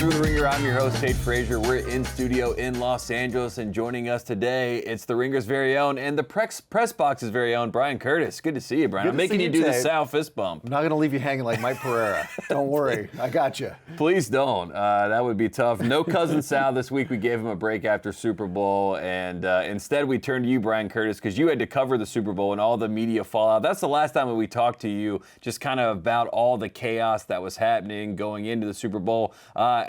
Thru the Ringer. I'm your host, Tate Frazier. We're in studio in Los Angeles, and joining us today, it's the Ringer's very own and the press box's very own, Bryan Curtis. Good to see you, Bryan. I'm making you do the Sal fist bump. I'm not going to leave you hanging like Mike Pereira. Don't worry. I got you. Please don't. That would be tough. No Cousin Sal this week. We gave him a break after Super Bowl, and instead we turned to you, Bryan Curtis, because you had to cover the Super Bowl and all the media fallout. That's the last time that we talked to you, just kind of about all the chaos that was happening going into the Super Bowl.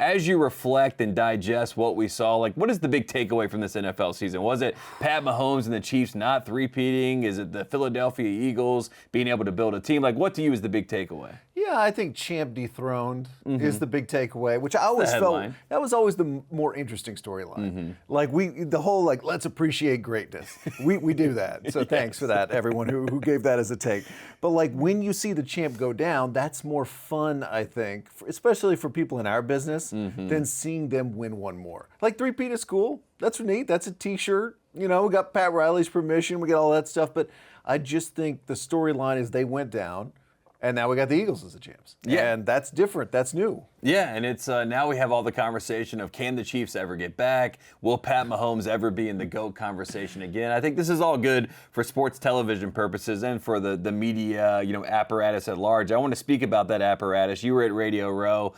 As you reflect and digest what we saw, like, what is the big takeaway from this NFL season? Was it Pat Mahomes and the Chiefs not three-peating? Is it the Philadelphia Eagles being able to build a team? Like, what to you is the big takeaway? Yeah, I think champ dethroned is the big takeaway, which I always felt that was always the more interesting storyline. Like the whole let's appreciate greatness. We do that. So thanks for that, everyone who gave that as a take. But when you see the champ go down, that's more fun, I think, especially for people in our business, than seeing them win one more. Like three-peat is cool. That's neat. That's a T-shirt. You know, we got Pat Riley's permission. We got all that stuff. But I just think the storyline is they went down. And now we got the Eagles as the champs. Yeah. And that's different. That's new. Yeah, and it's now we have all the conversation of, can the Chiefs ever get back? Will Pat Mahomes ever be in the GOAT conversation again? I think this is all good for sports television purposes and for the media, apparatus at large. I want to speak about that apparatus. You were at Radio Row.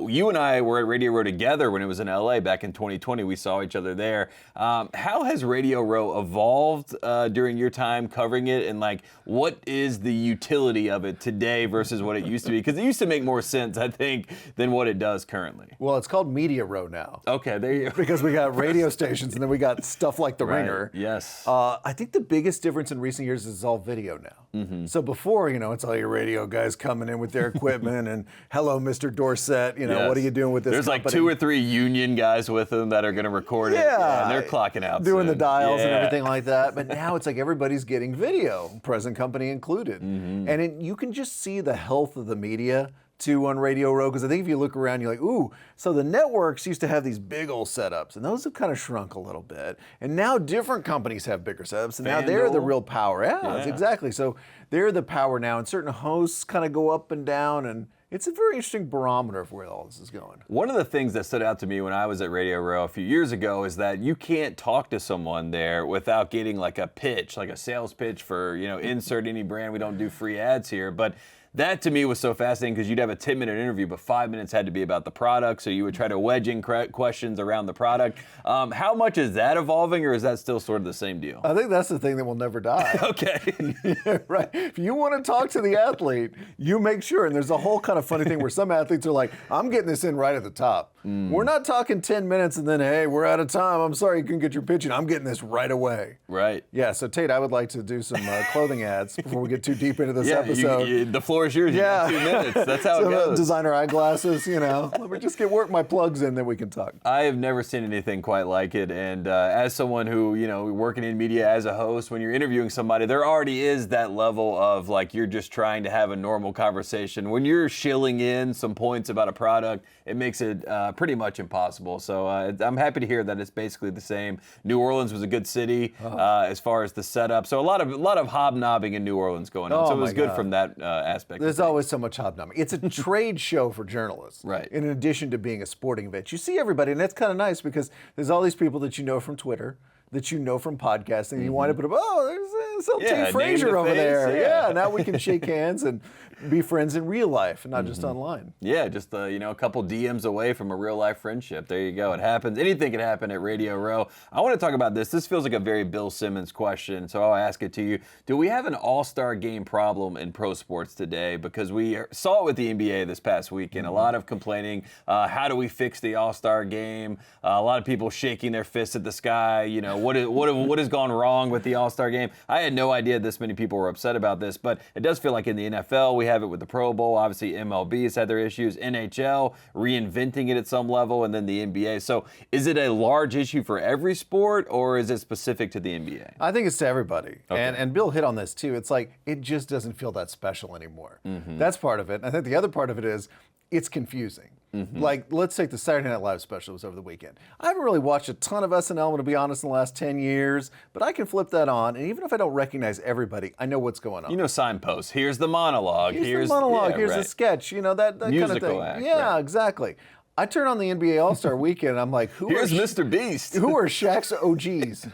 You and I were at Radio Row together when it was in LA back in 2020. We saw each other there. How has Radio Row evolved during your time covering it? And what is the utility of it today versus what it used to be? Because it used to make more sense, I think, than what it does currently. Well, it's called Media Row now. Okay, there you go. Because we got radio stations and then we got stuff like The Ringer. Yes. I think the biggest difference in recent years is it's all video now. So before, it's all your radio guys coming in with their equipment and hello, Mr. Dorset, what are you doing with this There's company? 2 or 3 union guys with them that are going to record it. Yeah, and they're clocking out doing soon. the dials and everything like that. But now it's everybody's getting video, present company included. And you can just see the health of the media too on Radio Row, because I think if you look around, you're like, ooh, so the networks used to have these big old setups, and those have kind of shrunk a little bit. And now different companies have bigger setups, and now they're the real power. Yeah, exactly. So they're the power now, and certain hosts kind of go up and down, and it's a very interesting barometer of where all this is going. One of the things that stood out to me when I was at Radio Row a few years ago is that you can't talk to someone there without getting a pitch, like a sales pitch for, insert any brand. We don't do free ads here, but that to me was so fascinating because you'd have a 10-minute interview, but 5 minutes had to be about the product. So you would try to wedge in questions around the product. How much is that evolving, or is that still sort of the same deal? I think that's the thing that will never die. Okay. Yeah, right. If you want to talk to the athlete, you make sure. And there's a whole kind of funny thing where some athletes are like, I'm getting this in right at the top. We're not talking 10 minutes and then, hey, we're out of time. I'm sorry you couldn't get your pitch in. I'm getting this right away. Right. Yeah. So Tate, I would like to do some clothing ads before we get too deep into this episode. The floor is yours. Yeah. You got 2 minutes. That's how it goes. Designer eyeglasses, Let me just work my plugs in, then we can talk. I have never seen anything quite like it. And as someone who, working in media as a host, when you're interviewing somebody, there already is that level of you're just trying to have a normal conversation. When you're shilling in some points about a product, it makes it pretty much impossible. So I'm happy to hear that it's basically the same. New Orleans was a good city as far as the setup. So a lot of hobnobbing in New Orleans going on. So it was good from that aspect. There's always so much hobnobbing. It's a trade show for journalists. Right. In addition to being a sporting event. You see everybody, and that's kind of nice because there's all these people that you know from Twitter, that you know from podcasting, and you wind up with, there's some Tate Frazier over there. Yeah, now we can shake hands and be friends in real life and not just online. Yeah, just a couple DMs away from a real life friendship. There you go. It happens. Anything can happen at Radio Row. I want to talk about this. This feels like a very Bill Simmons question, so I'll ask it to you. Do we have an all-star game problem in pro sports today? Because we saw it with the NBA this past weekend. A lot of complaining. How do we fix the all-star game? A lot of people shaking their fists at the sky. What has gone wrong with the all-star game? I had no idea this many people were upset about this, but it does feel like in the NFL we have it with the Pro Bowl. Obviously, MLB has had their issues. NHL reinventing it at some level, and then the NBA. So is it a large issue for every sport, or is it specific to the NBA? I think it's to everybody. Okay. And Bill hit on this too. It's it just doesn't feel that special anymore. That's part of it. And I think the other part of it is it's confusing. Let's take the Saturday Night Live special was over the weekend. I haven't really watched a ton of SNL, to be honest, in the last 10 years, but I can flip that on, and even if I don't recognize everybody, I know what's going on. Signposts. Here's the monologue. Here's the monologue. Here's the sketch. That Musical kind of thing. Act, yeah, exactly. I turn on the NBA All-Star Weekend, and I'm like, Here's Mr. Beast. Who are Shaq's OGs?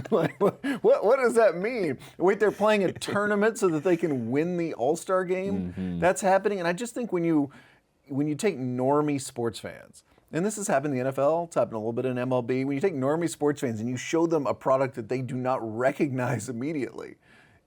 Like, what does that mean? Wait, they're playing a tournament so that they can win the All-Star game? Mm-hmm. That's happening, and I just think when you take normie sports fans, and this has happened in the NFL, it's happened a little bit in MLB, when you take normie sports fans and you show them a product that they do not recognize immediately,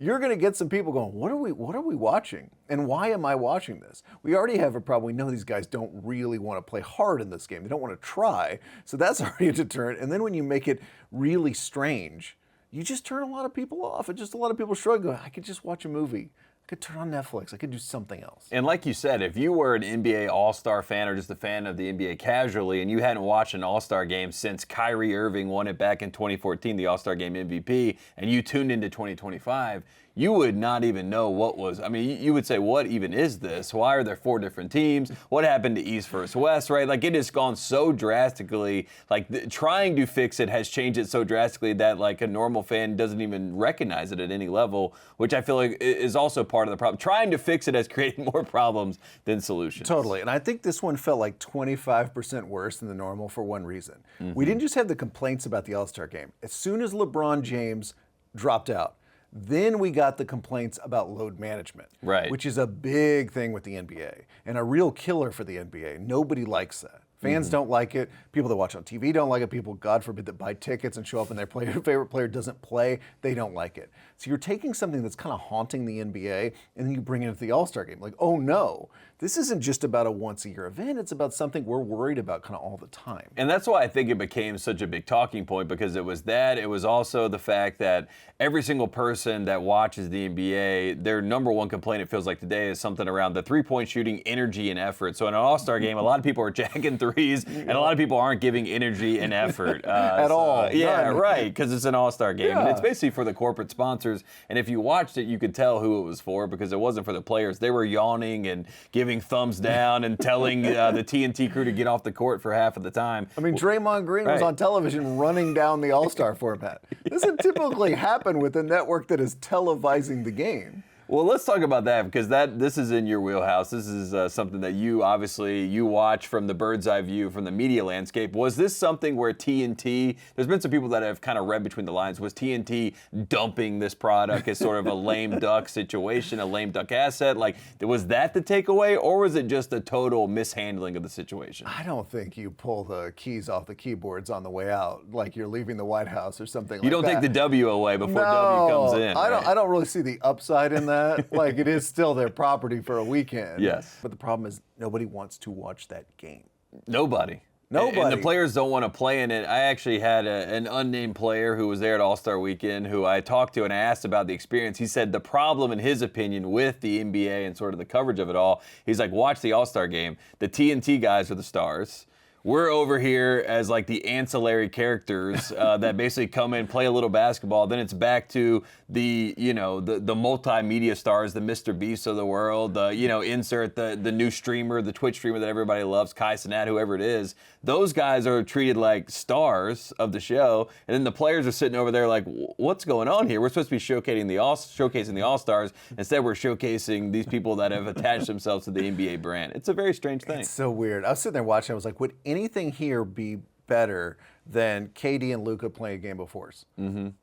you're going to get some people going, what are we watching? And why am I watching this? We already have a problem. We know these guys don't really want to play hard in this game. They don't want to try. So that's already a deterrent. And then when you make it really strange, you just turn a lot of people off. And just a lot of people struggle. I could just watch a movie. I could turn on Netflix. I could do something else. And like you said, if you were an NBA All-Star fan or just a fan of the NBA casually and you hadn't watched an All-Star game since Kyrie Irving won it back in 2014, the All-Star game MVP, and you tuned into 2025, you would not even know what was, I mean, you would say, what even is this? Why are there 4 different teams? What happened to East versus West, right? Like, it has gone so drastically, like, trying to fix it has changed it so drastically that, like, a normal fan doesn't even recognize it at any level, which I feel like is also part of the problem. Trying to fix it has created more problems than solutions. Totally, and I think this one felt like 25% worse than the normal for one reason. We didn't just have the complaints about the All-Star game. As soon as LeBron James dropped out, then we got the complaints about load management, right, which is a big thing with the NBA and a real killer for the NBA. Nobody likes that. Fans don't like it. People that watch on TV don't like it. People, God forbid, that buy tickets and show up and their favorite player doesn't play, they don't like it. So you're taking something that's kind of haunting the NBA and then you bring it into the All-Star game. Like, oh no, this isn't just about a once-a-year event. It's about something we're worried about kind of all the time. And that's why I think it became such a big talking point, because it was that. It was also the fact that every single person that watches the NBA, their number one complaint, it feels like today, is something around the three-point shooting, energy, and effort. So in an All-Star game, a lot of people are jacking threes, and a lot of people aren't giving energy and effort. At all. Yeah, None. right, because it's an All-Star game. Yeah. And it's basically for the corporate sponsors. And if you watched it, you could tell who it was for, because it wasn't for the players. They were yawning and giving thumbs down and telling the TNT crew to get off the court for half of the time. I mean, Draymond Green was on television running down the All-Star format. This doesn't typically happen with a network that is televising the game. Well, let's talk about that, because this is in your wheelhouse. This is something that you watch from the bird's eye view, from the media landscape. Was this something where TNT, there's been some people that have kind of read between the lines, was TNT dumping this product as sort of a lame duck situation, a lame duck asset? Like, was that the takeaway, or was it just a total mishandling of the situation? I don't think you pull the keys off the keyboards on the way out, like you're leaving the White House or something like that. You don't take the W away before No, W comes in. I don't really see the upside in that. Like, it is still their property for a weekend. Yes. But the problem is nobody wants to watch that game. Nobody. Nobody. And the players don't want to play in it. I actually had an unnamed player who was there at All-Star Weekend who I talked to and I asked about the experience. He said the problem, in his opinion, with the NBA and sort of the coverage of it all, he's like, watch the All-Star game. The TNT guys are the stars. We're over here as like the ancillary characters that basically come in, play a little basketball. Then it's back to the multimedia stars, the Mr. Beast of the world, insert the new streamer, the Twitch streamer that everybody loves, Kai Cenat, whoever it is. Those guys are treated like stars of the show. And then the players are sitting over there like, what's going on here? We're supposed to be showcasing the All-Stars. Instead, we're showcasing these people that have attached themselves to the NBA brand. It's a very strange thing. It's so weird. I was sitting there watching. I was like, would anything here be better than KD and Luka playing a game of horse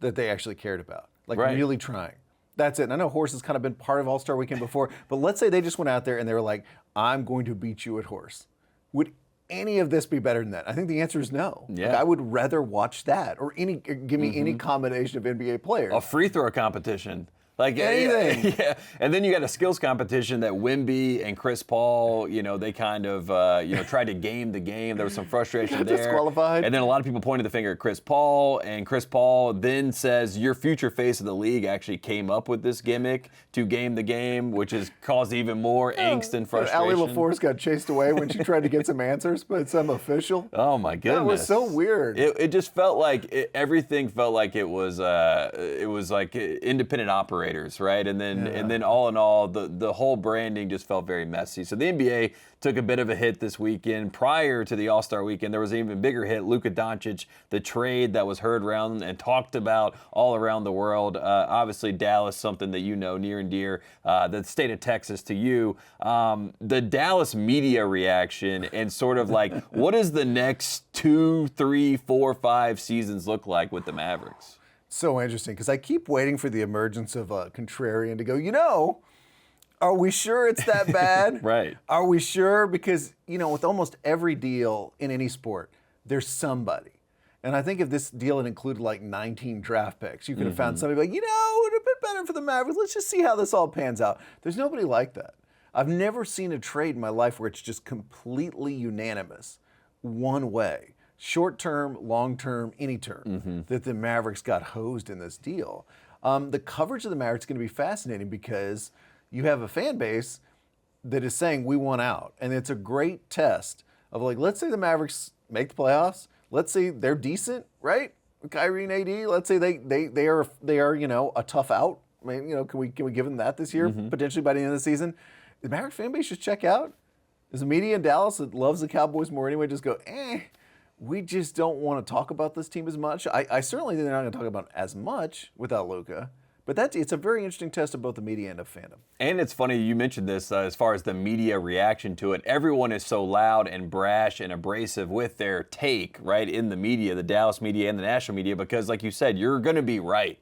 that they actually cared about? Like, really trying. That's it. And I know horse has kind of been part of All-Star Weekend before, but let's say they just went out there and they were like, I'm going to beat you at horse. Would any of this be better than that? I think the answer is no. Yeah. Like, I would rather watch that or give me any combination of NBA players. A free throw competition. Like anything. Yeah. And then you got a skills competition that Wemby and Chris Paul, they kind of, tried to game the game. There was some frustration there. Disqualified. And then a lot of people pointed the finger at Chris Paul, and Chris Paul then says, your future face of the league actually came up with this gimmick to game the game, which has caused even more angst and frustration. Allie LaForce got chased away when she tried to get some answers by some official. Oh my goodness. That was so weird. It just felt like everything felt like it was like independent operators. Raiders, right? And then all in all, the whole branding just felt very messy. So the NBA took a bit of a hit this weekend. Prior to the All-Star weekend, there was an even bigger hit. Luka Doncic, the trade that was heard around and talked about all around the world. Obviously, Dallas, something that you know near and dear, the state of Texas to you. The Dallas media reaction and sort of like, what does the next 2, 3, 4, 5 seasons look like with the Mavericks? So interesting, because I keep waiting for the emergence of a contrarian to go, are we sure it's that bad? Right. Are we sure? Because, with almost every deal in any sport, there's somebody. And I think if this deal had included like 19 draft picks, you could have found somebody like, it would have been better for the Mavericks. Let's just see how this all pans out. There's nobody like that. I've never seen a trade in my life where it's just completely unanimous one way. Short term, long term, any term, that the Mavericks got hosed in this deal. The coverage of the Mavericks is going to be fascinating because you have a fan base that is saying we want out. And it's a great test of like, let's say the Mavericks make the playoffs. Let's say they're decent, right? Kyrie and AD, let's say they are a tough out. I mean, can we give them that this year, potentially by the end of the season? The Mavericks fan base just check out? Is the media in Dallas that loves the Cowboys more anyway just go, we just don't want to talk about this team as much? I certainly think they're not going to talk about it as much without Luka. But it's a very interesting test of both the media and of fandom. And it's funny you mentioned this as far as the media reaction to it. Everyone is so loud and brash and abrasive with their take, right, in the media, the Dallas media and the national media, because like you said, you're going to be right.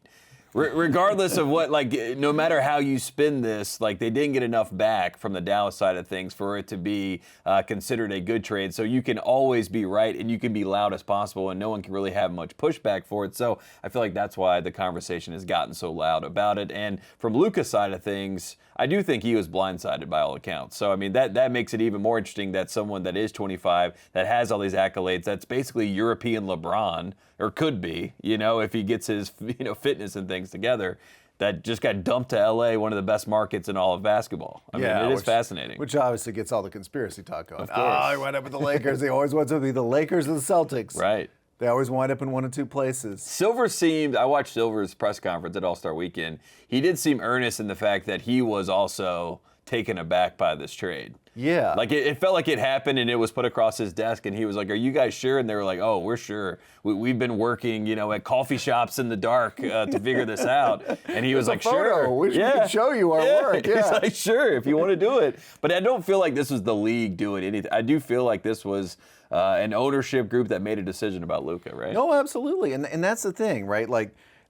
Regardless of what, no matter how you spin this, they didn't get enough back from the Dallas side of things for it to be considered a good trade. So you can always be right and you can be loud as possible and no one can really have much pushback for it. So I feel like that's why the conversation has gotten so loud about it. And from Luka's side of things, I do think he was blindsided by all accounts. So, I mean, that makes it even more interesting that someone that is 25, that has all these accolades, that's basically European LeBron, or could be, if he gets his, fitness and things together, that just got dumped to LA, one of the best markets in all of basketball. I mean, it is fascinating. Which obviously gets all the conspiracy talk going. Of course. He wound up with the Lakers. He always wants to be the Lakers or the Celtics. Right. They always wind up in one of two places. I watched Silver's press conference at All-Star Weekend. He did seem earnest in the fact that he was also taken aback by this trade. Yeah. It felt like it happened and it was put across his desk and he was like, "Are you guys sure?" And they were like, "Oh, we're sure. We've been working, at coffee shops in the dark to figure this out." And he was like, "Sure. We can show you our work." Yeah. He's like, "Sure, if you want to do it." But I don't feel like this was the league doing anything. I do feel like this was an ownership group that made a decision about Luka, right? No, absolutely. And that's the thing, right?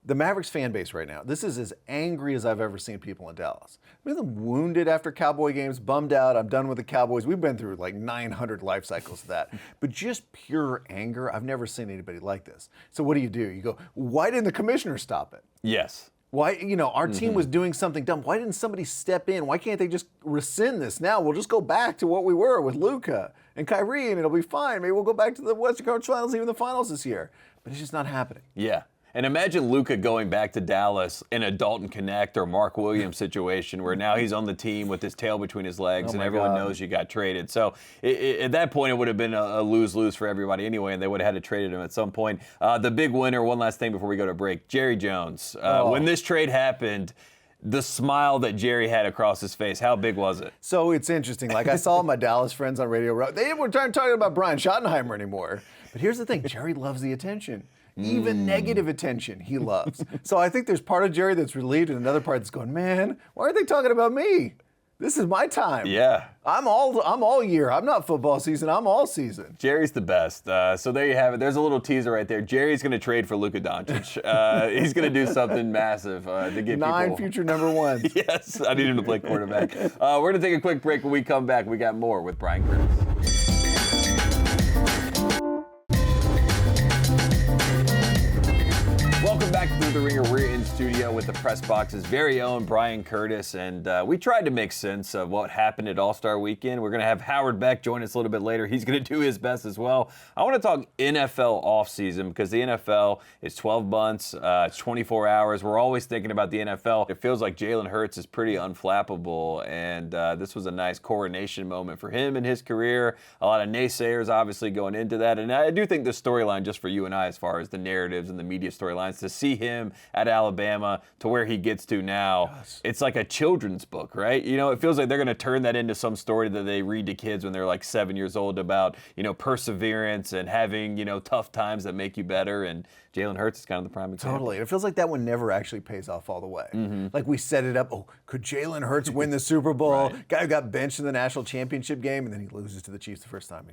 The Mavericks fan base right now, this is as angry as I've ever seen people in Dallas. I mean, them wounded after Cowboy games, bummed out, I'm done with the Cowboys. We've been through 900 life cycles of that. But just pure anger, I've never seen anybody like this. So what do? You go, why didn't the commissioner stop it? Yes. Why, our team was doing something dumb. Why didn't somebody step in? Why can't they just rescind this now? We'll just go back to what we were with Luka and Kyrie and it'll be fine. Maybe we'll go back to the Western Conference Finals, even the finals this year. But it's just not happening. Yeah. And imagine Luka going back to Dallas in a Dalton Connect or Mark Williams situation where now he's on the team with his tail between his legs and everyone knows you got traded. So at that point, it would have been a lose-lose for everybody anyway, and they would have had to trade him at some point. The big winner, one last thing before we go to break, Jerry Jones. When this trade happened, the smile that Jerry had across his face, how big was it? So it's interesting. I saw my Dallas friends on Radio Row. They weren't talking about Brian Schottenheimer anymore. But here's the thing. Jerry loves the attention. Even negative attention he loves. So I think there's part of Jerry that's relieved and another part that's going, man, why are they talking about me? This is my time. Yeah. I'm all year. I'm not football season. I'm all season. Jerry's the best. So there you have it. There's a little teaser right there. Jerry's going to trade for Luka Doncic. He's going to do something massive to get 9 future number ones. Yes, I need him to play quarterback. We're going to take a quick break. When we come back, we got more with Bryan Curtis. Welcome back to Thru the Ringer. We're in studio with the Press Box's very own Bryan Curtis, and we tried to make sense of what happened at All-Star Weekend. We're going to have Howard Beck join us a little bit later. He's going to do his best as well. I want to talk NFL offseason because the NFL is 12 months, it's 24 hours. We're always thinking about the NFL. It feels like Jalen Hurts is pretty unflappable, and this was a nice coronation moment for him in his career. A lot of naysayers obviously going into that, and I do think the storyline, just for you and I, as far as the narratives and the media storylines, to see see him at Alabama to where he gets to now, it's like a children's book, right? You know, it feels like they're going to turn that into some story that they read to kids when they're like 7 years old about, you know, perseverance and having, you know, tough times that make you better. And Jalen Hurts is kind of the prime example. Totally. It feels like that one never actually pays off all the way. Like we set it up, oh, could Jalen Hurts win the Super Bowl? Right. Guy who got benched in the national championship game, and then he loses to the Chiefs the first time.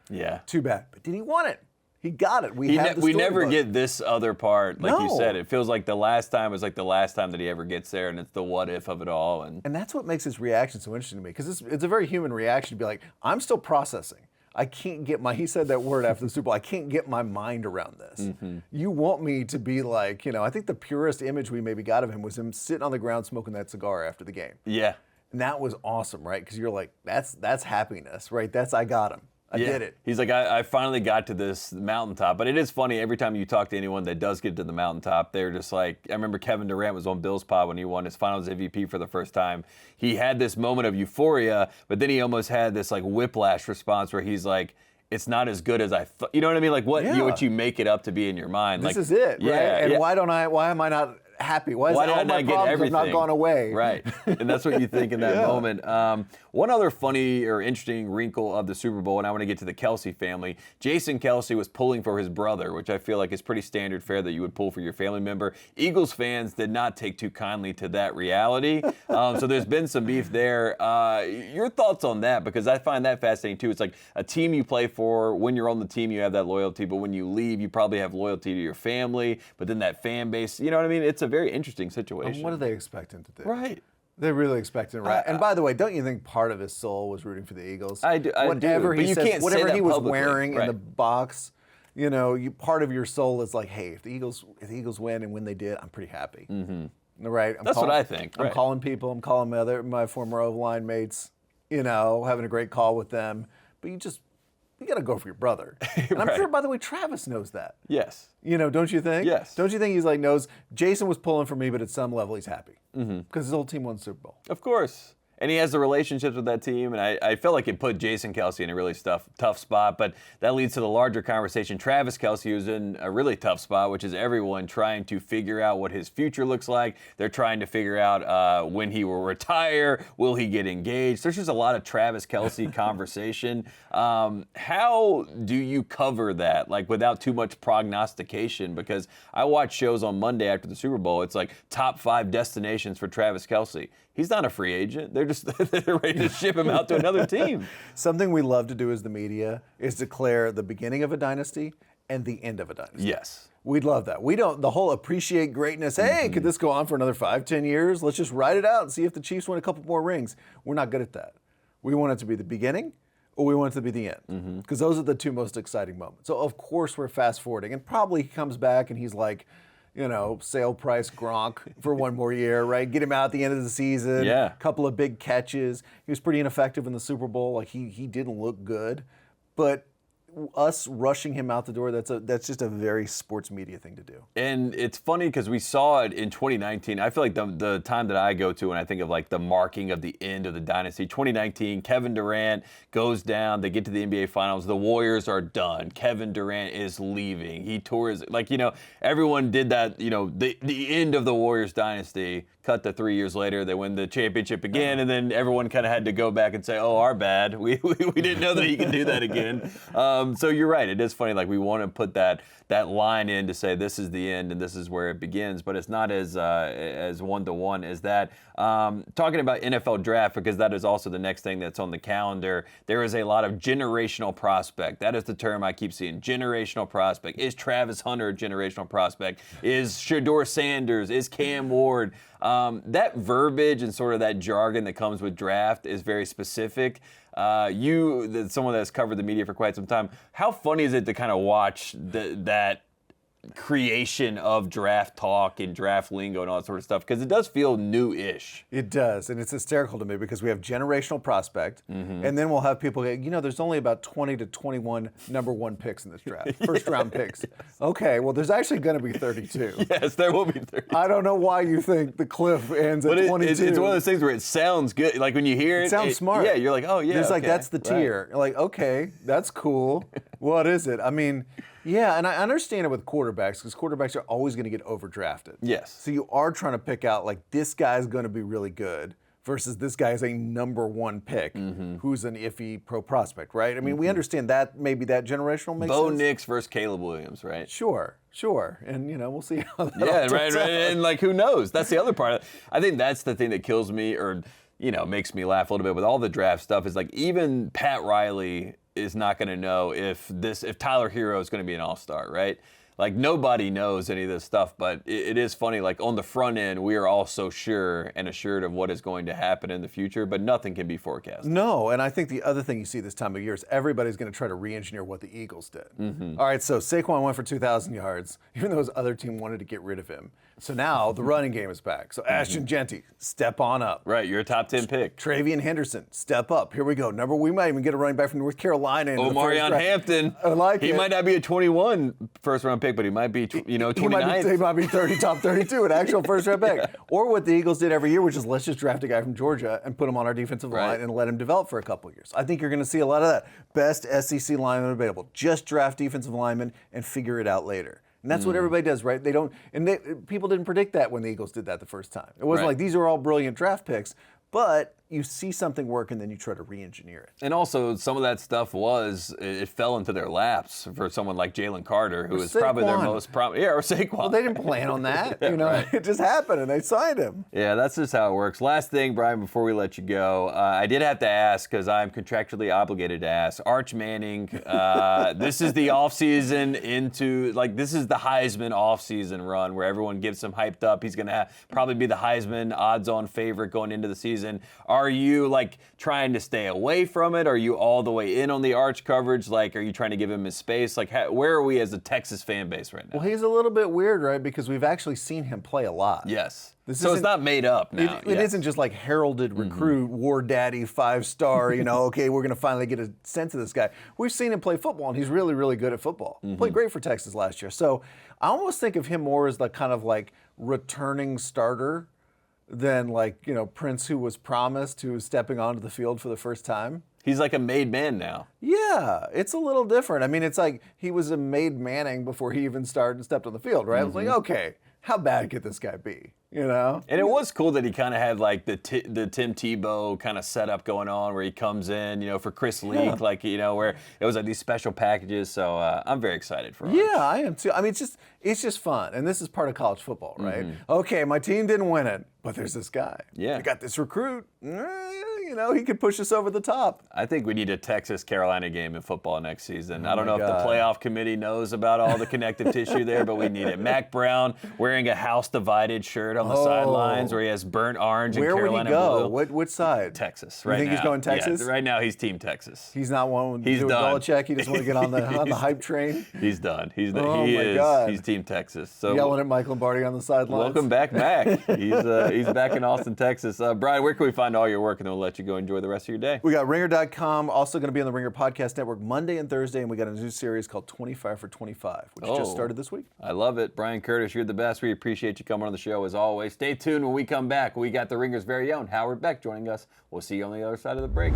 Yeah. Too bad. But did he want it? He got it. We never get this other part, like you said. It feels like the last time is like the last time that he ever gets there, and it's the what if of it all. And that's what makes his reaction so interesting to me, because it's a very human reaction to be like, I'm still processing. I can't get he said that word after the Super Bowl, I can't get my mind around this. You want me to be like, you know, I think the purest image we maybe got of him was him sitting on the ground smoking that cigar after the game. Yeah. And that was awesome, right? Because you're like, that's happiness, right? I got him. I did it. He's like, I finally got to this mountaintop. But it is funny, every time you talk to anyone that does get to the mountaintop, they're just like, I remember Kevin Durant was on Bill's pod when he won his finals MVP for the first time. He had this moment of euphoria, but then he almost had this like whiplash response where he's like, it's not as good as I thought. You know what I mean? Like what you make it up to be in your mind. This is it, right? And why am I not happy? Why did I not get everything? Have not gone away? Right. And that's what you think in that moment. One other funny or interesting wrinkle of the Super Bowl, and I want to get to the Kelce family. Jason Kelce was pulling for his brother, which I feel like is pretty standard fare that you would pull for your family member. Eagles fans did not take too kindly to that reality. So there's been some beef there. Your thoughts on that? Because I find that fascinating too. It's like a team you play for. When you're on the team, you have that loyalty, but when you leave, you probably have loyalty to your family. But then that fan base, you know what I mean? It's a very interesting situation. What do they expect him to do? Right. They really expect him, right? And by the way, don't you think part of his soul was rooting for the Eagles? I do. Whatever But he you says, can't say whatever that he was publicly. wearing Right. in the box, you know, part of your soul is like, hey, if the Eagles win, and when they did, I'm pretty happy. Right? That's what I think. I'm Right. calling people. I'm calling my former O-line mates. You know, having a great call with them. But you got to go for your brother. And I'm sure, by the way, Travis knows that. Yes. You know, don't you think? Yes. Don't you think he's like knows Jason was pulling for me, but at some level he's happy because his whole team won the Super Bowl. Of course. And he has the relationships with that team, and I felt like it put Jason Kelce in a really tough spot, but that leads to the larger conversation. Travis Kelce was in a really tough spot, which is everyone trying to figure out what his future looks like. They're trying to figure out when he will retire, will he get engaged? There's just a lot of Travis Kelce conversation. How do you cover that, like without too much prognostication? Because I watch shows on Monday after the Super Bowl. It's like top 5 destinations for Travis Kelce. He's not a free agent. They're ready to ship him out to another team. Something we love to do as the media is declare the beginning of a dynasty and the end of a dynasty. Yes. We'd love that. We don't, the whole appreciate greatness, hey, could this go on for another 5-10 years? Let's just ride it out and see if the Chiefs win a couple more rings. We're not good at that. We want it to be the beginning or we want it to be the end. Because those are the two most exciting moments. So of course we're fast forwarding, and probably he comes back and he's like, you know, sale price Gronk for one more year, right? Get him out at the end of the season. Yeah. Couple of big catches. He was pretty ineffective in the Super Bowl. Like he didn't look good. But us rushing him out the door, that's just a very sports media thing to do. And it's funny because we saw it in 2019. I feel like the time that I go to when I think of like the marking of the end of the dynasty, 2019, Kevin Durant goes down. They get to the NBA Finals. The Warriors are done. Kevin Durant is leaving. He tours. Like, you know, everyone did that, you know, the end of the Warriors dynasty. Cut to 3 years later, they win the championship again, and then everyone kind of had to go back and say, oh, our bad. We didn't know that he could do that again. So you're right. It is funny. Like, we want to put that line in to say this is the end and this is where it begins, but it's not as one-to-one as that. Talking about NFL draft, because that is also the next thing that's on the calendar, there is a lot of generational prospect. That is the term I keep seeing, generational prospect. Is Travis Hunter a generational prospect? Is Shedeur Sanders? Is Cam Ward? That verbiage and sort of that jargon that comes with draft is very specific. Someone that's covered the media for quite some time, how funny is it to kind of watch that creation of draft talk and draft lingo and all that sort of stuff? Because it does feel new-ish. It does, and it's hysterical to me because we have generational prospect, and then we'll have people go, you know, there's only about 20 to 21 number 1 picks in this draft, first-round picks. Okay, well, there's actually going to be 32. Yes, there will be 32. I don't know why you think the cliff ends at 22. It's one of those things where it sounds good. Like when you hear it, it sounds smart. Yeah, you're like, oh, yeah, There's okay. like, that's the tier. Right. You're like, okay, that's cool. What is it? I mean, Yeah, and I understand it with quarterbacks because quarterbacks are always going to get overdrafted. Yes. So you are trying to pick out like this guy's going to be really good versus this guy is a number one pick who's an iffy pro prospect, right? I mean, we understand that maybe that generational makes Bo sense. Nix versus Caleb Williams, right? Sure. And we'll see how that Yeah, all turns right. out. And like, who knows? That's the other part. I think that's the thing that kills me, or makes me laugh a little bit with all the draft stuff. Is like even Pat Riley is not going to know if Tyler Hero is going to be an all-star, right? Like nobody knows any of this stuff, but it is funny. Like on the front end, we are all so sure and assured of what is going to happen in the future, but nothing can be forecast. No, and I think the other thing you see this time of year is everybody's going to try to re-engineer what the Eagles did. All right, so Saquon went for 2,000 yards, even though his other team wanted to get rid of him. So now the running game is back. So Ashton Genty, step on up. Right, you're a top 10 pick. Travian Henderson, step up. Here we go. We might even get a running back from North Carolina. Omarion Hampton. I like it. He might not be a 21 first-round pick, but he might be, 29th. He might be top 32, an actual first-round pick. Or what the Eagles did every year, which is let's just draft a guy from Georgia and put him on our defensive line and let him develop for a couple of years. I think you're going to see a lot of that. Best SEC lineman available. Just draft defensive linemen and figure it out later. And that's what everybody does, right? People didn't predict that when the Eagles did that the first time. It wasn't like these are all brilliant draft picks, but you see something work and then you try to re-engineer it. And also, some of that stuff it fell into their laps for someone like Jalen Carter, who is probably their most prominent. Yeah, or Saquon. Well, they didn't plan on that. It just happened and they signed him. Yeah, that's just how it works. Last thing, Brian, before we let you go, I did have to ask because I'm contractually obligated to ask. Arch Manning, this is the offseason this is the Heisman offseason run where everyone gets him hyped up. He's going to probably be the Heisman odds-on favorite going into the season. Are you trying to stay away from it? Are you all the way in on the Arch coverage? Are you trying to give him his space? Where are we as a Texas fan base right now? Well, he's a little bit weird, right? Because we've actually seen him play a lot. Yes. So it's not made up now. It isn't just like heralded recruit, war daddy, 5-star, okay, we're going to finally get a sense of this guy. We've seen him play football, and he's really, really good at football. Played great for Texas last year. So I almost think of him more as the kind of returning starter than Prince, who was promised, who was stepping onto the field for the first time. He's like a made man now. Yeah, it's a little different. I mean, it's like he was a made Manning before he even stepped on the field, right? I was like, okay, how bad could this guy be? And it was cool that he kind of had the Tim Tebow kind of setup going on where he comes in, for Chris Leak, where it was these special packages. So I'm very excited for Arch. Yeah, I am too. I mean, it's just fun. And this is part of college football, right? Okay, my team didn't win it, but there's this guy. Yeah. We got this recruit. He could push us over the top. I think we need a Texas-Carolina game in football next season. I don't know if the playoff committee knows about all the connective tissue there, but we need it. Mac Brown wearing a House Divided shirt on the sidelines where he has burnt orange and Carolina blue. Where would he go? Which side? Texas, right now. You think he's going Texas? Yeah, right now he's Team Texas. He's not one he's to do done. Belichick? He just want to get on the hype train? He's done. He's Team Texas. So yelling at Mike Lombardi on the sidelines. Welcome back, Mac. He's back in Austin, Texas. Brian, where can we find all your work? And then we'll let you go enjoy the rest of your day. We got Ringer.com, also going to be on the Ringer Podcast Network Monday and Thursday, and we got a new series called 25 for 25, which just started this week. I love it. Bryan Curtis, you're the best. We appreciate you coming on the show as always. Stay tuned when we come back. We got the Ringer's very own Howard Beck joining us. We'll see you on the other side of the break.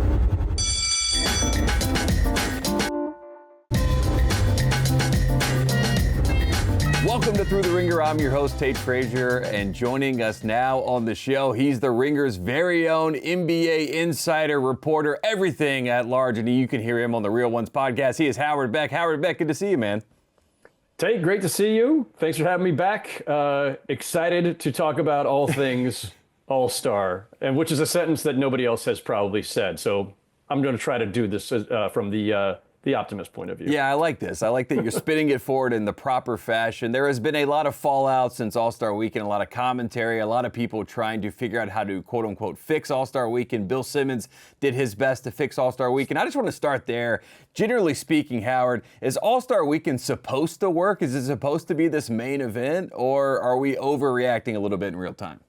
Welcome to Thru the Ringer. I'm your host, Tate Frazier, and joining us now on the show, he's the Ringer's very own NBA insider, reporter, everything at large, and you can hear him on the Real Ones podcast. He is Howard Beck. Howard Beck, good to see you, man. Tate, great to see you. Thanks for having me back. Excited to talk about all things All-Star, and which is a sentence that nobody else has probably said. So I'm going to try to do this from the optimist point of view. Yeah, I like this. I like that you're spinning it forward in the proper fashion. There has been a lot of fallout since All-Star Weekend, a lot of commentary, a lot of people trying to figure out how to, quote-unquote, fix All-Star Weekend. Bill Simmons did his best to fix All-Star Weekend. I just want to start there. Generally speaking, Howard, is All-Star Weekend supposed to work? Is it supposed to be this main event, or are we overreacting a little bit in real time?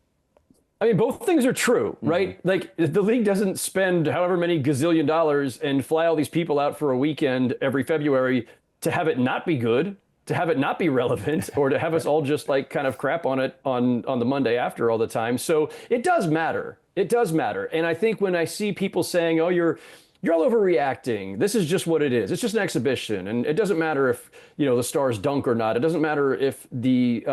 I mean, both things are true, right? Like, the league doesn't spend however many gazillion dollars and fly all these people out for a weekend every February to have it not be good, to have it not be relevant, or to have us all just kind of crap on it on the Monday after all the time. So it does matter. It does matter. And I think when I see people saying, oh, you're you're all overreacting. This is just what it is. It's just an exhibition. And it doesn't matter if, the stars dunk or not. It doesn't matter if the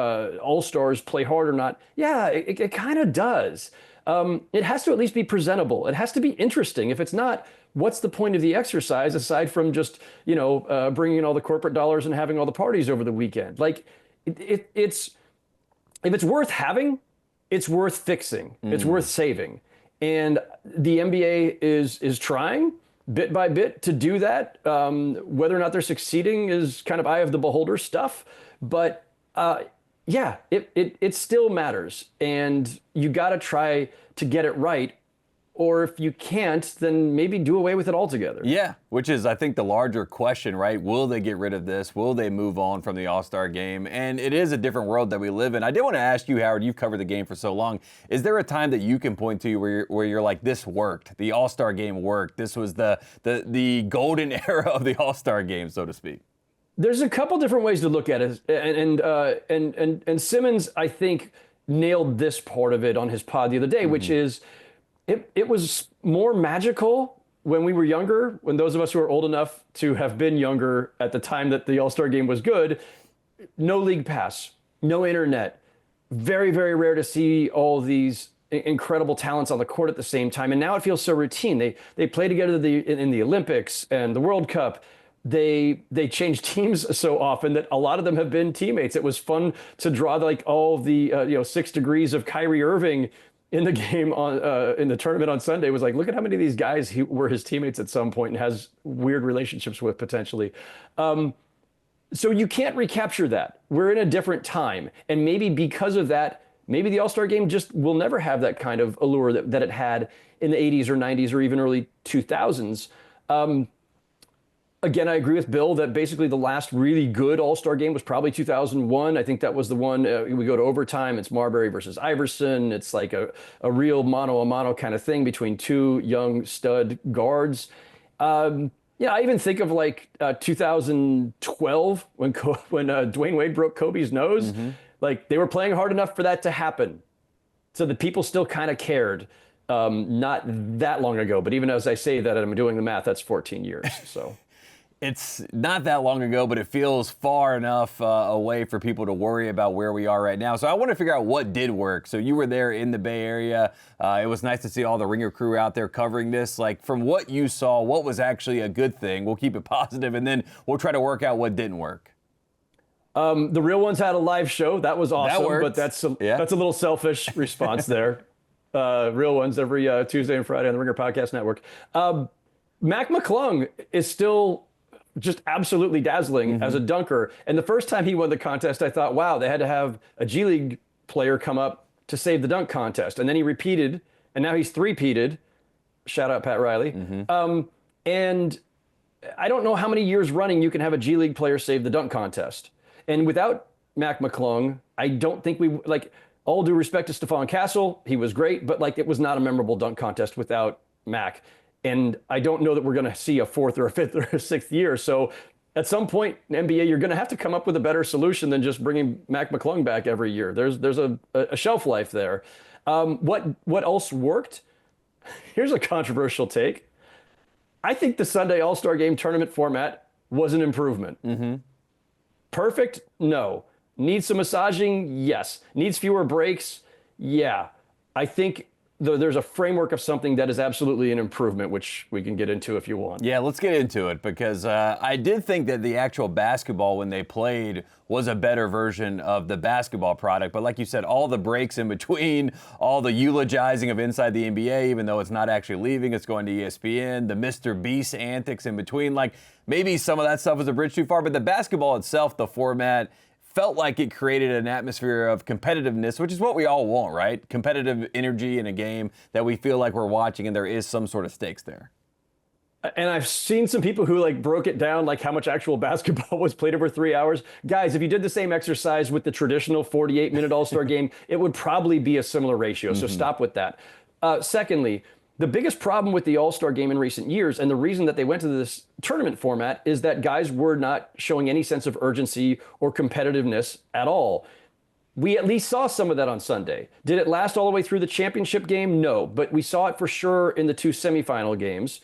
all-stars play hard or not. Yeah, it kind of does. It has to at least be presentable. It has to be interesting. If it's not, what's the point of the exercise aside from just, bringing in all the corporate dollars and having all the parties over the weekend? Like, it's if it's worth having, it's worth fixing. It's worth saving. And the NBA is trying bit by bit to do that. Whether or not they're succeeding is kind of eye of the beholder stuff. But yeah, it still matters. And you got to try to get it right. Or if you can't, then maybe do away with it altogether. Yeah, which is, I think, the larger question, right? Will they get rid of this? Will they move on from the All-Star game? And it is a different world that we live in. I did want to ask you, Howard, you've covered the game for so long. Is there a time that you can point to where you're like, this worked? The All-Star game worked. This was the golden era of the All-Star game, so to speak. There's a couple different ways to look at it. And Simmons, I think, nailed this part of it on his pod the other day, which is, it was more magical when we were younger, when those of us who are old enough to have been younger at the time that the All-Star game was good. No league pass, no internet. Very, very rare to see all these incredible talents on the court at the same time. And now it feels so routine. They play together in the Olympics and the World Cup. They change teams so often that a lot of them have been teammates. It was fun to draw all the 6 degrees of Kyrie Irving in the game in the tournament on Sunday. Was like, look at how many of these guys were his teammates at some point and has weird relationships with potentially. So you can't recapture that. We're in a different time. And maybe because of that, maybe the All-Star game just will never have that kind of allure that it had in the 80s or 90s or even early 2000s. Again, I agree with Bill that basically the last really good All-Star game was probably 2001. I think that was the one, we go to overtime, it's Marbury versus Iverson. It's like a real mano-a-mano kind of thing between two young stud guards. I even think of 2012 when Dwayne Wade broke Kobe's nose. Like, they were playing hard enough for that to happen. So the people still kind of cared. Not that long ago, but even as I say that, I'm doing the math, that's 14 years, so... It's not that long ago, but it feels far enough away for people to worry about where we are right now. So I want to figure out what did work. So you were there in the Bay Area. It was nice to see all the Ringer crew out there covering this. Like, from what you saw, what was actually a good thing? We'll keep it positive, and then we'll try to work out what didn't work. The Real Ones had a live show. That was awesome, that but that's a little selfish response there. Real Ones every Tuesday and Friday on the Ringer Podcast Network. Mac McClung is still just absolutely dazzling as a dunker. And the first time he won the contest, I thought, wow, they had to have a G League player come up to save the dunk contest. And then he repeated, and now he's three-peated. Shout out Pat Riley. And I don't know how many years running you can have a G League player save the dunk contest. And without Mac McClung, I don't think all due respect to Stephon Castle, he was great, but it was not a memorable dunk contest without Mac. And I don't know that we're going to see a fourth or a fifth or a sixth year. So at some point in NBA, you're going to have to come up with a better solution than just bringing Mac McClung back every year. There's a shelf life there. What else worked? Here's a controversial take. I think the Sunday All-Star Game tournament format was an improvement. Perfect? No. Needs some massaging? Yes. Needs fewer breaks? Yeah. I think there's a framework of something that is absolutely an improvement, which we can get into if you want. Yeah, let's get into it, because I did think that the actual basketball when they played was a better version of the basketball product. But like you said, all the breaks in between, all the eulogizing of Inside the NBA, even though it's not actually leaving, it's going to ESPN, the Mr. Beast antics in between, maybe some of that stuff was a bridge too far, but the basketball itself, the format, felt like it created an atmosphere of competitiveness, which is what we all want, right? Competitive energy in a game that we feel like we're watching and there is some sort of stakes there. And I've seen some people who broke it down, how much actual basketball was played over 3 hours. Guys, if you did the same exercise with the traditional 48-minute All-Star game, it would probably be a similar ratio. So stop with that. Secondly, the biggest problem with the All-Star game in recent years, and the reason that they went to this tournament format, is that guys were not showing any sense of urgency or competitiveness at all. We at least saw some of that on Sunday. Did it last all the way through the championship game? No, but we saw it for sure in the two semifinal games.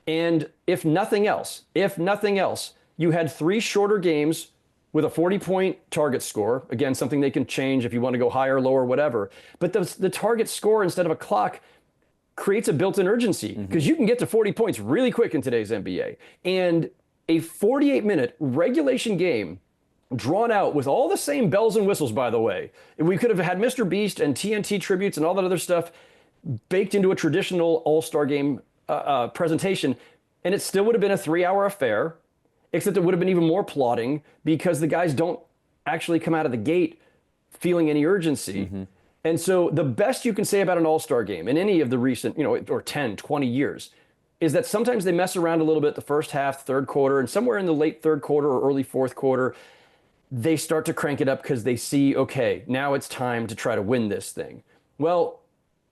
And if nothing else, you had 3 shorter games with a 40-point target score. Again, something they can change if you want to go higher, lower, whatever. But the target score instead of a clock creates a built-in urgency because you can get to 40 points really quick in today's NBA. And a 48-minute regulation game drawn out with all the same bells and whistles, by the way. We could have had Mr. Beast and TNT tributes and all that other stuff baked into a traditional All-Star game presentation, and it still would have been a 3-hour affair, except it would have been even more plotting because the guys don't actually come out of the gate feeling any urgency. And so the best you can say about an All-Star game in any of the recent, or 10, 20 years, is that sometimes they mess around a little bit the first half, third quarter, and somewhere in the late third quarter or early fourth quarter, they start to crank it up because they see, okay, now it's time to try to win this thing. Well,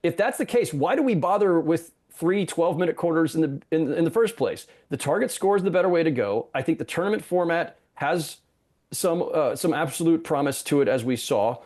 if that's the case, why do we bother with 3 12-minute quarters in the first place? The target score is the better way to go. I think the tournament format has some absolute promise to it, as we saw.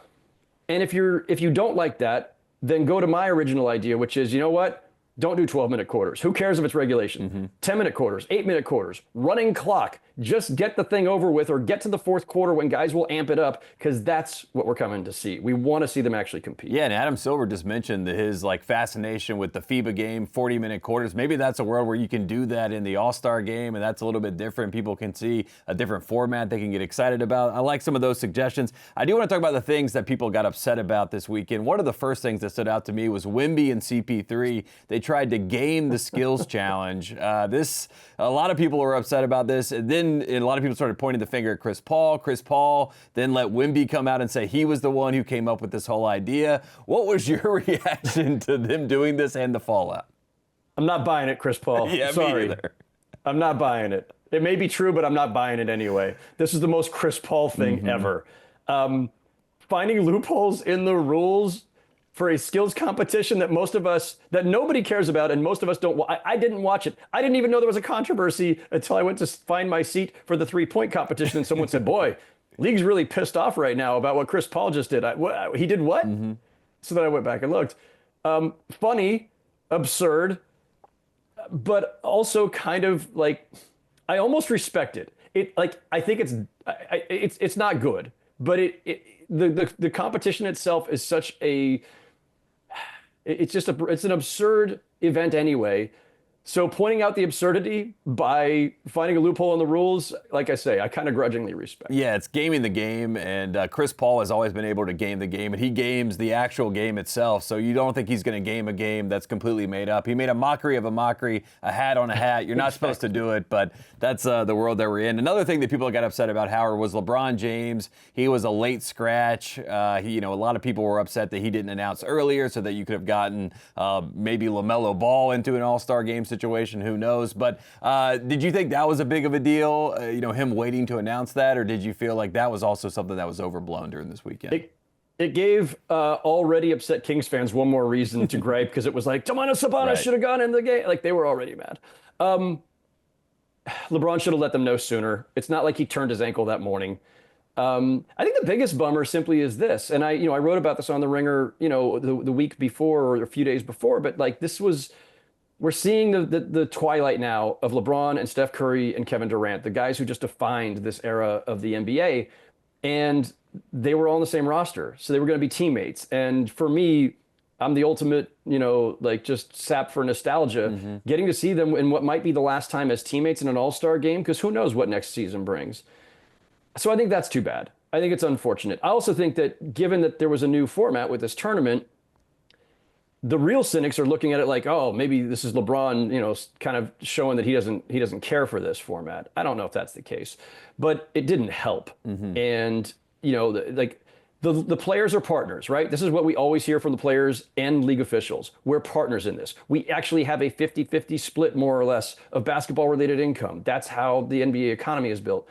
And if you don't like that, then go to my original idea, which is, you know what? Don't do 12-minute quarters. Who cares if it's regulation? 10-minute quarters, 8-minute quarters, running clock. Just get the thing over with, or get to the fourth quarter when guys will amp it up, because that's what we're coming to see. We want to see them actually compete. Yeah, and Adam Silver just mentioned his fascination with the FIBA game, 40-minute quarters. Maybe that's a world where you can do that in the All-Star game, and that's a little bit different. People can see a different format they can get excited about. I like some of those suggestions. I do want to talk about the things that people got upset about this weekend. One of the first things that stood out to me was Wemby and CP3. They tried to game the skills challenge. A lot of people were upset about this, and then a lot of people started pointing the finger at Chris Paul. Chris Paul then let Wemby come out and say he was the one who came up with this whole idea. What was your reaction to them doing this and the fallout? I'm not buying it, Chris Paul. Yeah, sorry. me either. I'm not buying it. It may be true, but I'm not buying it anyway. This is the most Chris Paul thing ever. Finding loopholes in the rules for a skills competition that nobody cares about, and most of us don't. I didn't watch it. I didn't even know there was a controversy until I went to find my seat for the 3-point competition, and someone said, boy, league's really pissed off right now about what Chris Paul just did. He did what? So then I went back and looked. Funny, absurd, but also kind of I almost respect it. I think it's not good, but the competition itself is such a, it's an absurd event anyway. So pointing out the absurdity by finding a loophole in the rules, like I say, I kind of grudgingly respect. Yeah, it's gaming the game, and Chris Paul has always been able to game the game, and he games the actual game itself, so you don't think he's going to game a game that's completely made up. He made a mockery of a mockery, a hat on a hat. You're not supposed to do it, but that's the world that we're in. Another thing that people got upset about, Howard, was LeBron James. He was a late scratch. A lot of people were upset that he didn't announce earlier so that you could have gotten maybe LaMelo Ball into an All-Star game situation, who knows? But did you think that was a big of a deal, him waiting to announce that, or did you feel like that was also something that was overblown during this weekend? It gave already upset Kings fans one more reason to gripe, because it was like, Domantas Sabonis should have gone in the game. They were already mad. LeBron should have let them know sooner. It's not like he turned his ankle that morning. I think the biggest bummer simply is this, and I wrote about this on The Ringer, the week before or a few days before, but we're seeing the twilight now of LeBron and Steph Curry and Kevin Durant, the guys who just defined this era of the NBA, and they were all on the same roster, so they were going to be teammates. And for me, I'm the ultimate, just sap for nostalgia, getting to see them in what might be the last time as teammates in an All-Star game, because who knows what next season brings. So I think that's too bad. I think it's unfortunate. I also think that given that there was a new format with this tournament, the real cynics are looking at it like, oh, maybe this is LeBron, kind of showing that he doesn't care for this format. I don't know if that's the case, but it didn't help. And the players are partners, right? This is what we always hear from the players and league officials. We're partners in this. We actually have a 50-50 split, more or less, of basketball-related income. That's how the NBA economy is built.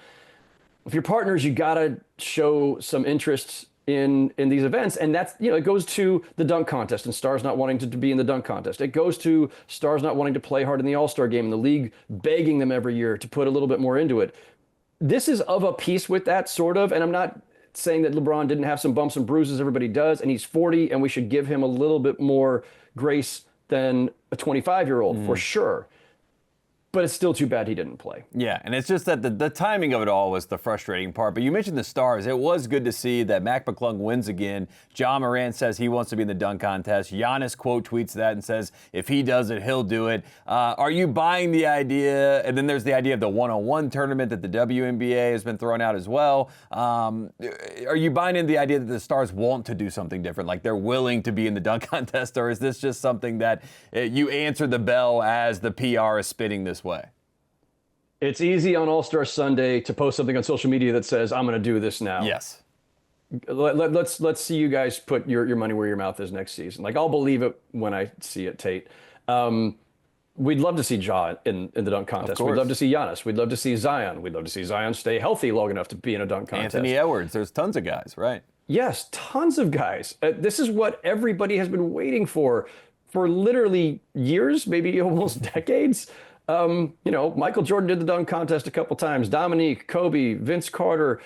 If you're partners, you gotta show some interest in these events, and that's, it goes to the dunk contest and stars not wanting to be in the dunk contest. It goes to stars not wanting to play hard in the All-Star game, and the league begging them every year to put a little bit more into it. This is of a piece with that, sort of, and I'm not saying that LeBron didn't have some bumps and bruises. Everybody does, and he's 40, and we should give him a little bit more grace than a 25-year-old, for sure. but it's still too bad he didn't play. Yeah, and it's just that the timing of it all was the frustrating part. But you mentioned the stars. It was good to see that Mac McClung wins again. John Moran says he wants to be in the dunk contest. Giannis quote tweets that and says if he does it, he'll do it. Are you buying the idea? And then there's the idea of the one-on-one tournament that the WNBA has been throwing out as well. Are you buying into the idea that the stars want to do something different, like they're willing to be in the dunk contest, or is this just something that you answer the bell as the PR is spinning this way? It's easy on All-Star Sunday to post something on social media that says, I'm going to do this now. Yes. Let's see you guys put your money where your mouth is next season. Like, I'll believe it when I see it, Tate. We'd love to see Ja in the dunk contest. We'd love to see Giannis. We'd love to see Zion. We'd love to see Zion stay healthy long enough to be in a dunk contest. Anthony Edwards. There's tons of guys, right? Yes, tons of guys. This is what everybody has been waiting for literally years, maybe almost decades. Michael Jordan did the dunk contest a couple times. Dominique, Kobe, Vince Carter,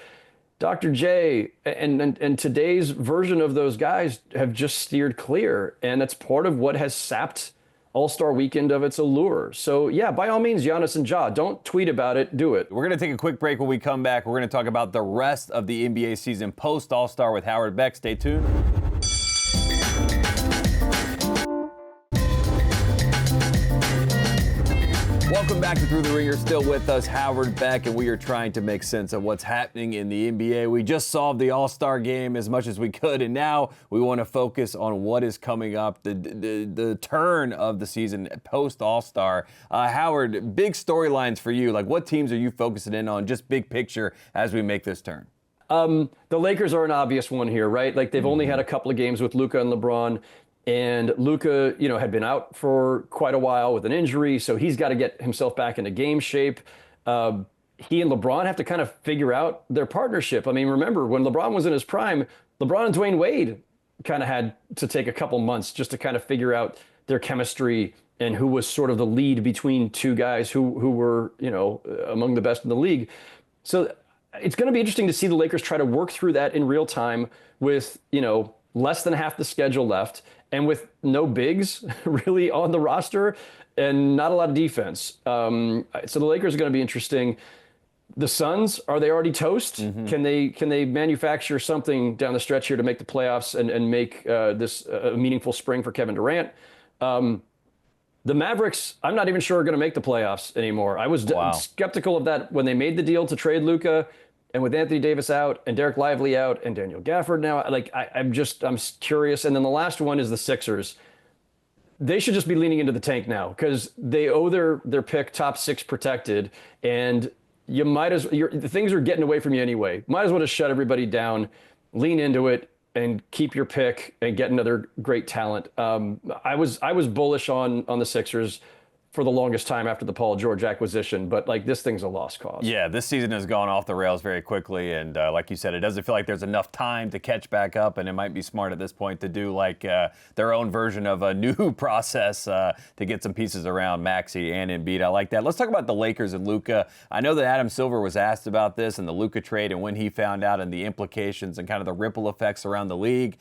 Dr. J, and today's version of those guys have just steered clear. And that's part of what has sapped All-Star Weekend of its allure. So, yeah, by all means, Giannis and Ja, don't tweet about it, do it. We're going to take a quick break. When we come back, we're going to talk about the rest of the NBA season post-All-Star with Howard Beck. Stay tuned. Welcome back to Thru the Ringer. Still with us, Howard Beck, and we are trying to make sense of what's happening in the NBA. We just solved the All-Star game as much as we could, and now we want to focus on what is coming up, the turn of the season post-All-Star. Howard, big storylines for you. Like, what teams are you focusing in on, just big picture, as we make this turn? The Lakers are an obvious one here, right? Like, they've only had a couple of games with Luka and LeBron. And Luka, had been out for quite a while with an injury, so he's got to get himself back into game shape. He and LeBron have to kind of figure out their partnership. I mean, remember, when LeBron was in his prime, LeBron and Dwayne Wade kind of had to take a couple months just to kind of figure out their chemistry and who was sort of the lead between two guys who were, among the best in the league. So it's going to be interesting to see the Lakers try to work through that in real time with, less than half the schedule left, and with no bigs really on the roster and not a lot of defense. So the Lakers are going to be interesting. The Suns, are they already toast? Mm-hmm. Can they manufacture something down the stretch here to make the playoffs and make this a meaningful spring for Kevin Durant? The Mavericks, I'm not even sure are going to make the playoffs anymore. I was skeptical of that when they made the deal to trade Luka. And with Anthony Davis out and Derek Lively out and Daniel Gafford now, I'm curious. And then the last one is the Sixers. They should just be leaning into the tank now because they owe their pick top 6 protected. And you the things are getting away from you anyway. Might as well just shut everybody down, lean into it, and keep your pick and get another great talent. I was bullish on the Sixers for the longest time after the Paul George acquisition, but this thing's a lost cause. Yeah, this season has gone off the rails very quickly, and like you said, it doesn't feel like there's enough time to catch back up, and it might be smart at this point to do their own version of a new process to get some pieces around Maxey and Embiid. I like that. Let's talk about the Lakers and Luka. I know that Adam Silver was asked about this and the Luka trade and when he found out and the implications and kind of the ripple effects around the league.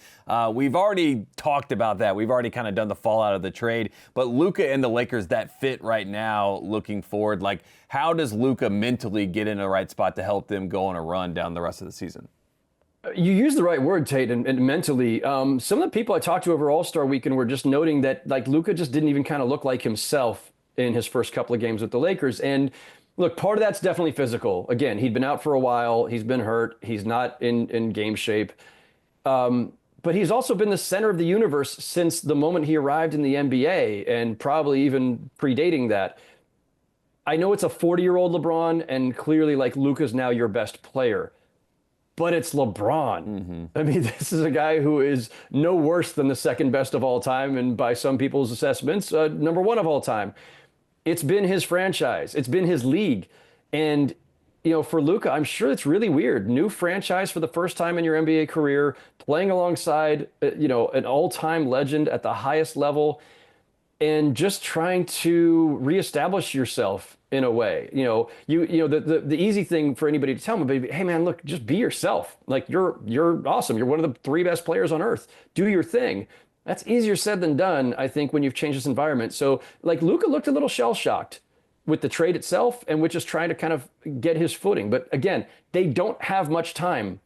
We've already talked about that. We've already kind of done the fallout of the trade, but Luka and the Lakers, that fit right now looking forward? How does Luka mentally get in the right spot to help them go on a run down the rest of the season? You use the right word, Tate, and mentally. Some of the people I talked to over All-Star Weekend were just noting that Luka just didn't even kind of look like himself in his first couple of games with the Lakers. And look, part of that's definitely physical. Again, he'd been out for a while. He's been hurt. He's not in game shape. But he's also been the center of the universe since the moment he arrived in the NBA, and probably even predating that. I know it's a 40-year-old LeBron, and clearly Luka's now your best player. But it's LeBron. Mm-hmm. I mean, this is a guy who is no worse than the second best of all time, and by some people's assessments, number 1 of all time. It's been his franchise. It's been his league. And for Luka, I'm sure it's really weird. New franchise for the first time in your NBA career, playing alongside, an all-time legend at the highest level, and just trying to reestablish yourself in a way. The easy thing for anybody to tell me, but hey man, look, just be yourself. You're awesome. You're one of the 3 best players on earth. Do your thing. That's easier said than done, I think, when you've changed this environment. So Luka looked a little shell-shocked with the trade itself and with just trying to kind of get his footing. But again, they don't have much time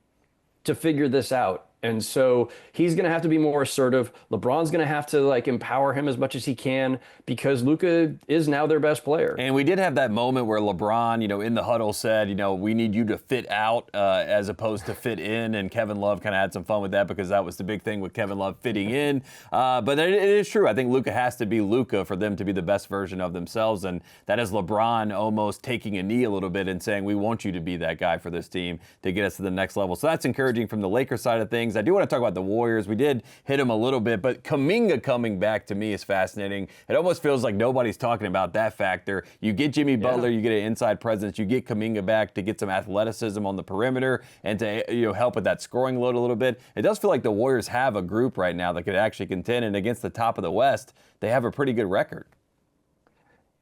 to figure this out. And so he's going to have to be more assertive. LeBron's going to have to like empower him as much as he can because Luka is now their best player. And we did have that moment where LeBron, in the huddle said, we need you to fit out as opposed to fit in. And Kevin Love kind of had some fun with that because that was the big thing with Kevin Love fitting in. But it is true. I think Luka has to be Luka for them to be the best version of themselves. And that is LeBron almost taking a knee a little bit and saying, we want you to be that guy for this team to get us to the next level. So that's encouraging from the Lakers side of things. I do want to talk about the Warriors. We did hit them a little bit, but Kuminga coming back to me is fascinating. It almost feels like nobody's talking about that factor. You get Jimmy Butler, you get an inside presence, you get Kuminga back to get some athleticism on the perimeter and to help with that scoring load a little bit. It does feel like the Warriors have a group right now that could actually contend, and against the top of the West, they have a pretty good record.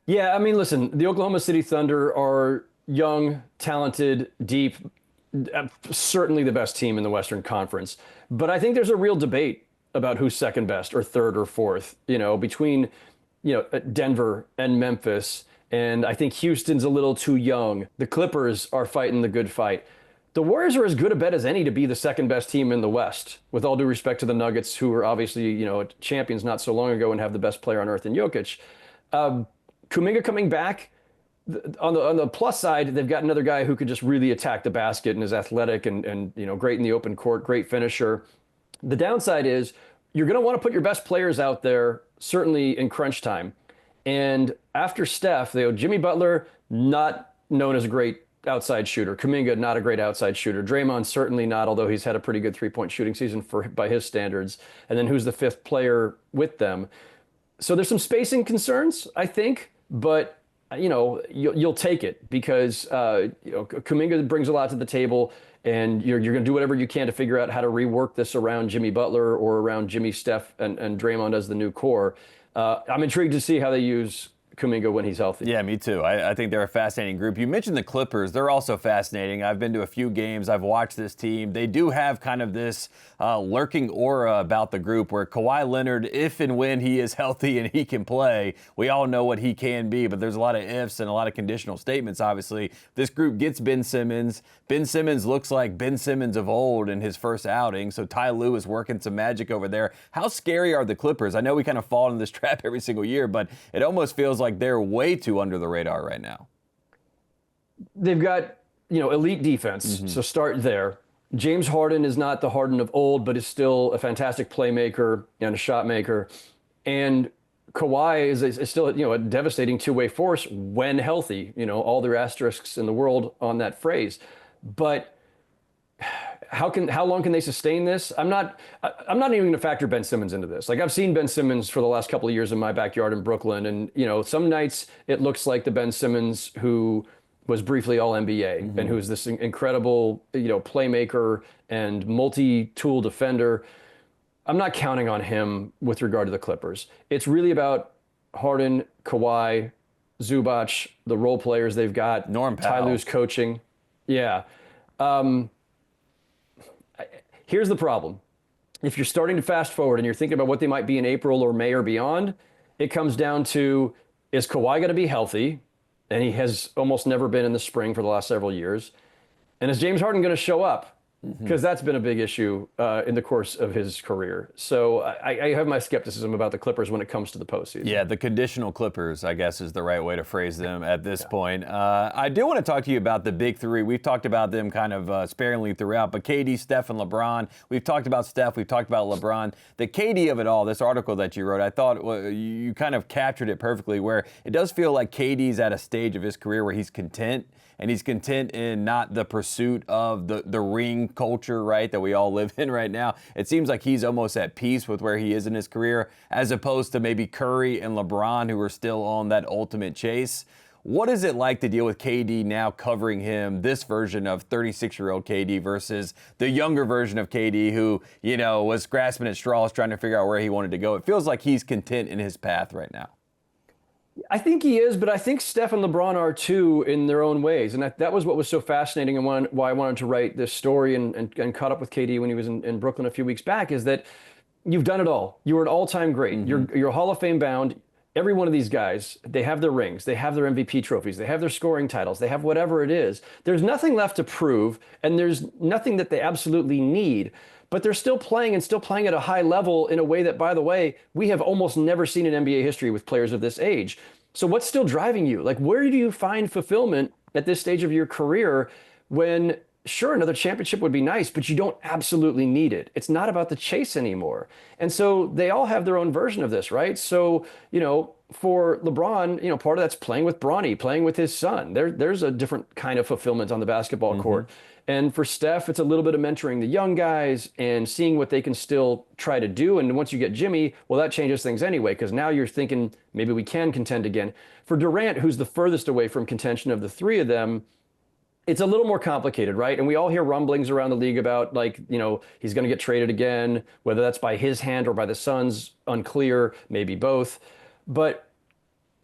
Yeah, I mean, listen, the Oklahoma City Thunder are young, talented, deep, certainly the best team in the Western Conference. But I think there's a real debate about who's second best or third or fourth, between, Denver and Memphis. And I think Houston's a little too young. The Clippers are fighting the good fight. The Warriors are as good a bet as any to be the second best team in the West, with all due respect to the Nuggets, who were obviously, champions not so long ago and have the best player on earth in Jokic. Kuminga coming back. On the plus side, they've got another guy who could just really attack the basket and is athletic and great in the open court, great finisher. The downside is you're going to want to put your best players out there, certainly in crunch time. And after Steph, Jimmy Butler, not known as a great outside shooter. Kuminga, not a great outside shooter. Draymond, certainly not, although he's had a pretty good three-point shooting season by his standards. And then who's the fifth player with them? So there's some spacing concerns, I think, but you'll take it because Kuminga brings a lot to the table, and you're going to do whatever you can to figure out how to rework this around Jimmy Butler or around Jimmy, Steph, and Draymond as the new core. I'm intrigued to see how they use Kuminga when he's healthy. Yeah, me too. I think they're a fascinating group. You mentioned the Clippers. They're also fascinating. I've been to a few games. I've watched this team. They do have kind of this lurking aura about the group where Kawhi Leonard, if and when he is healthy and he can play, we all know what he can be, but there's a lot of ifs and a lot of conditional statements, obviously. This group gets Ben Simmons. Ben Simmons looks like Ben Simmons of old in his first outing, so Ty Lue is working some magic over there. How scary are the Clippers? I know we kind of fall into this trap every single year, but it almost feels like they're way too under the radar right now. They've got, elite defense, so start there. James Harden is not the Harden of old, but is still a fantastic playmaker and a shot maker. And Kawhi is still, a devastating two-way force when healthy. All the asterisks in the world on that phrase. But how long can they sustain this? I'm not even going to factor Ben Simmons into this. Like, I've seen Ben Simmons for the last couple of years in my backyard in Brooklyn, and some nights it looks like the Ben Simmons who was briefly All-NBA and who's this incredible playmaker and multi-tool defender. I'm not counting on him with regard to the Clippers. It's really about Harden, Kawhi, Zubac, the role players they've got, Norm Powell. Ty Lue's coaching. Yeah. Here's the problem. If you're starting to fast forward and you're thinking about what they might be in April or May or beyond, it comes down to, is Kawhi going to be healthy? And he has almost never been in the spring for the last several years. And is James Harden going to show up? Because that's been a big issue in the course of his career. So I have my skepticism about the Clippers when it comes to the postseason. Yeah, the conditional Clippers, I guess, is the right way to phrase them at this point. I do want to talk to you about the big three. We've talked about them kind of sparingly throughout, but KD, Steph, and LeBron. We've talked about Steph. We've talked about LeBron. The KD of it all, this article that you wrote, I thought you kind of captured it perfectly, where it does feel like KD's at a stage of his career where he's content. And he's content in not the pursuit of the ring culture, right, that we all live in right now. It seems like he's almost at peace with where he is in his career, as opposed to maybe Curry and LeBron, who are still on that ultimate chase. What is it like to deal with KD now covering him, this version of 36-year-old KD versus the younger version of KD who, was grasping at straws trying to figure out where he wanted to go? It feels like he's content in his path right now. I think he is, but I think Steph and LeBron are too in their own ways. And that was what was so fascinating and why I wanted to write this story and caught up with KD when he was in Brooklyn a few weeks back, is that you've done it all. You were an all-time great. You're Hall of Fame bound. every one of these guys, they have their rings, they have their MVP trophies, they have their scoring titles, they have whatever it is. There's nothing left to prove, and there's nothing that they absolutely need. But they're still playing and still playing at a high level in a way that, by the way, we have almost never seen in NBA history with players of this age. So what's still driving you? Like, where do you find fulfillment at this stage of your career when, sure, another championship would be nice, but you don't absolutely need it? It's not about the chase anymore. And so they all have their own version of this, right? So, for LeBron, part of that's playing with Bronny, playing with his son. There's a different kind of fulfillment on the basketball court. And for Steph, it's a little bit of mentoring the young guys and seeing what they can still try to do. And once you get Jimmy, well, that changes things anyway, because now you're thinking maybe we can contend again. For Durant, who's the furthest away from contention of the three of them, it's a little more complicated, right? And we all hear rumblings around the league about, like, he's going to get traded again, whether that's by his hand or by the Suns, unclear, maybe both. But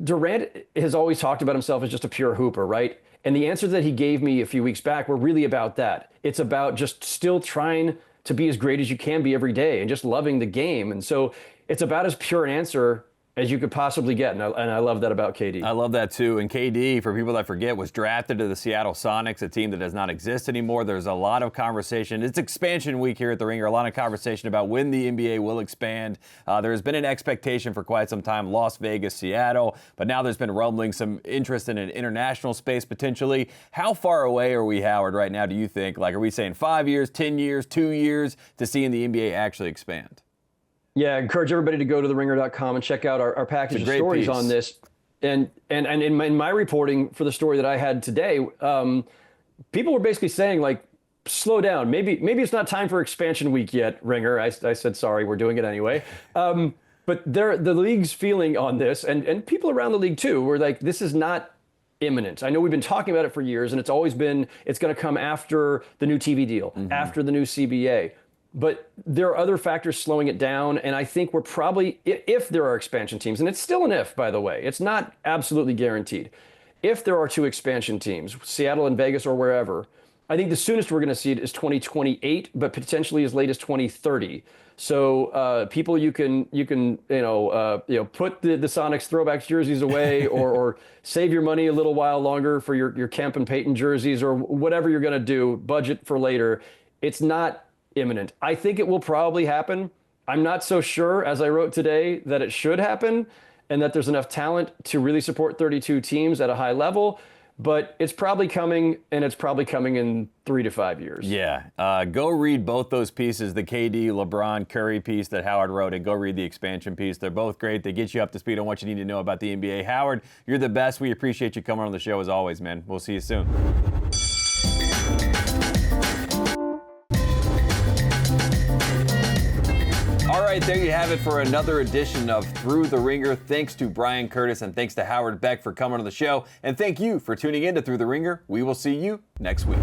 Durant has always talked about himself as just a pure hooper, right? And the answers that he gave me a few weeks back were really about that. It's about just still trying to be as great as you can be every day and just loving the game. And so it's about as pure an answer as you could possibly get. And I love that about KD. I love that too. And KD, for people that forget, was drafted to the Seattle Sonics, a team that does not exist anymore. There's a lot of conversation. It's expansion week here at The Ringer. A lot of conversation about when the NBA will expand. There's been an expectation for quite some time, Las Vegas, Seattle, but now there's been rumbling, some interest in an international space potentially. How far away are we, Howard, right now, do you think? Like, are we saying 5 years, 10 years, 2 years to seeing the NBA actually expand? Yeah, I encourage everybody to go to theringer.com and check out our package of stories on this. And in my reporting for the story that I had today, people were basically saying, like, slow down. Maybe it's not time for expansion week yet, Ringer. I said, sorry, we're doing it anyway. But the league's feeling on this, and people around the league too, were like, this is not imminent. I know we've been talking about it for years, and it's always been, it's going to come after the new TV deal, after the new CBA. But there are other factors slowing it down, and I think we're probably, if there are expansion teams, and it's still an if, by the way, it's not absolutely guaranteed. If there are two expansion teams, Seattle and Vegas or wherever, I think the soonest we're going to see it is 2028, but potentially as late as 2030. So people, you can put the Sonics throwback jerseys away, or save your money a little while longer for your Kemp and Peyton jerseys, or whatever you're going to do. Budget for later. It's not imminent. I think it will probably happen. I'm not so sure, as I wrote today, that it should happen and that there's enough talent to really support 32 teams at a high level. But it's probably coming, and it's probably coming in 3 to 5 years. Yeah. Go read both those pieces, the KD, LeBron, Curry piece that Howard wrote, and go read the expansion piece. They're both great. They get you up to speed on what you need to know about the NBA. Howard, you're the best. We appreciate you coming on the show as always, man. We'll see you soon. All right, there you have it for another edition of Thru the Ringer. Thanks to Bryan Curtis and thanks to Howard Beck for coming on the show. And thank you for tuning in to Thru the Ringer. We will see you next week.